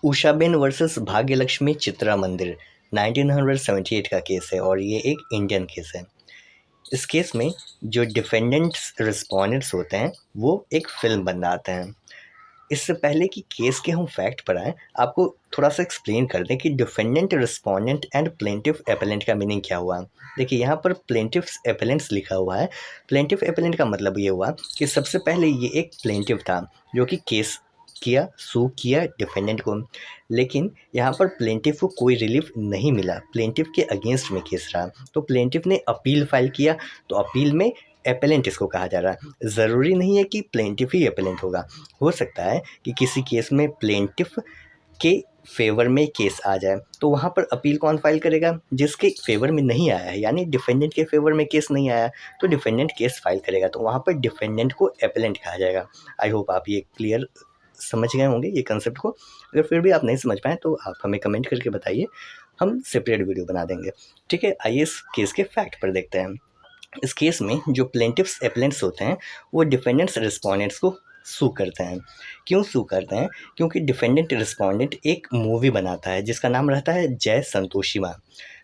Ushaben versus Bhagyalakshmi Chitra मंदिर 1978 का case है और ये एक इंडियन केस है। इस केस में जो डिफेंडेंट्स रिस्पोंडेंट्स होते हैं वो एक फ़िल्म बनाते हैं। इससे पहले कि केस के हम फैक्ट पर आएँ, आपको थोड़ा-सा एक्सप्लेन कर दें कि defendant, respondent and plaintiff appellant का मीनिंग क्या हुआ। देखिए यहाँ पर प्लेंटिफ्स एपेलेंट्स लिखा हुआ है। प्लेंटिफ एपेलेंट का मतलब ये हुआ कि सबसे पहले ये एक प्लेंटिफ था जो कि केस किया, सू किया डिफेंडेंट को। लेकिन यहाँ पर प्लेंटिफ को कोई रिलीफ नहीं मिला, प्लेंटिफ के अगेंस्ट में केस रहा। तो प्लेंटिफ ने अपील फाइल किया, तो अपील में एपेलेंट इसको कहा जा रहा है। ज़रूरी नहीं है कि प्लेंटिफ ही एपेलेंट होगा। हो सकता है कि किसी केस में प्लेंटिफ के फेवर में केस आ जाए, तो वहाँ पर अपील कौन फाइल करेगा? जिसके फेवर में नहीं आया है, यानी डिफेंडेंट के फेवर में केस नहीं आया, तो डिफेंडेंट केस फाइल करेगा, तो वहाँ पर डिफेंडेंट को एपेलेंट कहा जाएगा। आई होप आप ये क्लियर समझ गए होंगे ये कंसेप्ट को। अगर फिर भी आप नहीं समझ पाएँ तो आप हमें कमेंट करके बताइए, हम सेपरेट वीडियो बना देंगे। ठीक है, आइए इस केस के फैक्ट पर देखते हैं। इस केस में जो प्लेंटिफ्स एपेलेंट्स होते हैं वो डिफेंडेंट्स रिस्पोंडेंट्स को सू करते हैं। क्यों सू करते हैं? क्योंकि डिफेंडेंट रिस्पोंडेंट एक मूवी बनाता है जिसका नाम रहता है जय संतोषी माँ।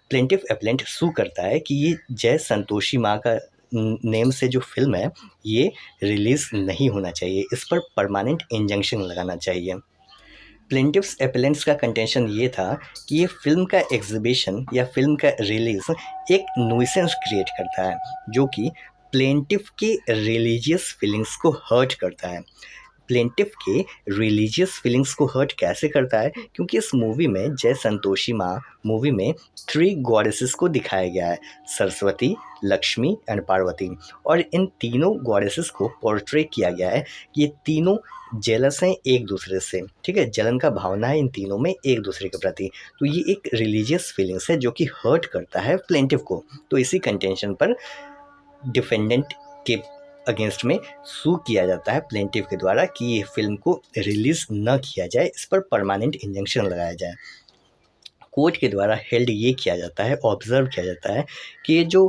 प्लेंटिफ एपेलेंट सू करता है कि ये जय संतोषी माँ का नेम से जो फिल्म है ये रिलीज़ नहीं होना चाहिए, इस पर परमानेंट इंजंक्शन लगाना चाहिए। प्लेंटिफ्स एपेलेंट्स का कंटेंशन ये था कि ये फिल्म का एग्जीबिशन या फिल्म का रिलीज़ एक न्यूसेंस क्रिएट करता है जो कि प्लेंटिफ के रिलीजियस फीलिंग्स को हर्ट करता है। प्लेंटिफ के रिलीजियस फीलिंग्स को हर्ट कैसे करता है? क्योंकि इस मूवी में जय संतोषी माँ मूवी में 3 गॉडेसेस को दिखाया गया है, सरस्वती, लक्ष्मी एंड पार्वती। और इन तीनों गॉडेसेस को पोर्ट्रे किया गया है कि ये तीनों जेलस हैं एक दूसरे से। ठीक है, जलन का भावना है इन तीनों में एक दूसरे के प्रति। तो ये एक रिलीजियस फीलिंग्स है जो कि हर्ट करता है प्लेंटिफ को। तो इसी कंटेंशन पर डिफेंडेंट के अगेंस्ट में सू किया जाता है प्लेंटिफ के द्वारा कि ये फिल्म को रिलीज़ न किया जाए, इस पर परमानेंट इंजंक्शन लगाया जाए। कोर्ट के द्वारा हेल्ड ये किया जाता है, ऑब्जर्व किया जाता है कि ये जो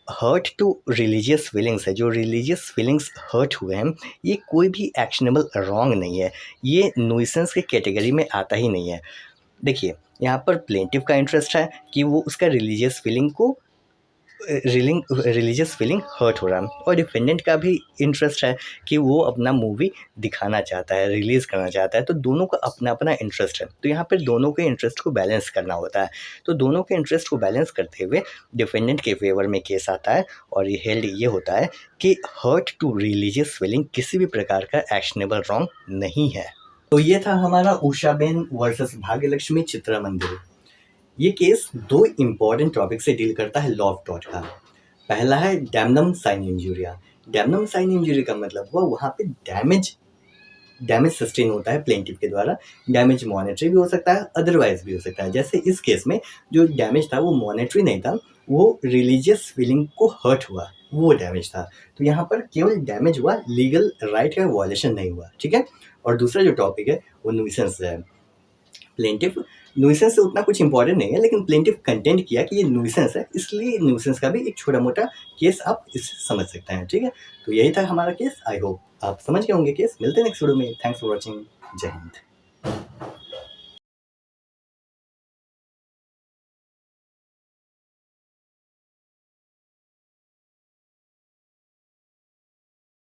हर्ट टू रिलीजियस फीलिंग्स है, जो रिलीजियस फीलिंग्स हर्ट हुए हैं, ये कोई भी एक्शनेबल रॉन्ग नहीं है, ये न्यूसेंस के कैटेगरी में आता ही नहीं है। देखिए यहाँ पर प्लेंटिफ का इंटरेस्ट है कि वो उसका रिलीजियस फीलिंग को रिलीजियस फीलिंग हर्ट हो रहा है, और डिफेंडेंट का भी इंटरेस्ट है कि वो अपना मूवी दिखाना चाहता है, रिलीज़ करना चाहता है। तो दोनों का अपना अपना इंटरेस्ट है, तो यहाँ पर दोनों के इंटरेस्ट को बैलेंस करना होता है। तो दोनों के इंटरेस्ट को बैलेंस करते हुए डिफेंडेंट के फेवर में केस आता है और ये हेल्ड ये होता है कि हर्ट टू रिलीजियस फीलिंग किसी भी प्रकार का एक्शनेबल रॉन्ग नहीं है। तो ये था हमारा उषाबेन वर्सेस भाग्यलक्ष्मी चित्रा मंदिर। ये केस 2 इम्पॉर्टेंट टॉपिक से डील करता है लॉ ऑफ टॉर्ट का। पहला है damnum sine injuria. Damnum sine injury का मतलब हुआ वहाँ पे डैमेज सस्टेन होता है प्लेंटिफ के द्वारा। डैमेज मॉनेटरी भी हो सकता है, अदरवाइज भी हो सकता है। जैसे इस केस में जो डैमेज था वो मॉनेटरी नहीं था, वो रिलीजियस फीलिंग को हर्ट हुआ, वो डैमेज था। तो यहाँ पर केवल डैमेज हुआ, लीगल राइट का वॉयलेशन नहीं हुआ। ठीक है, और दूसरा जो टॉपिक है वो न्यूसेंस है। प्लेंटिफ न्यूसेंस से उतना कुछ इंपॉर्टेंट नहीं है, लेकिन प्लेंटिफ कंटेंट किया कि ये न्यूसेंस है, इसलिए न्यूसेंस का भी एक छोटा मोटा केस आप इससे समझ सकते हैं। ठीक है, तो यही था हमारा केस। आई होप आप समझ गए होंगे केस। मिलते हैं नेक्स्ट वीडियो में। Thanks for watching. जय हिंद।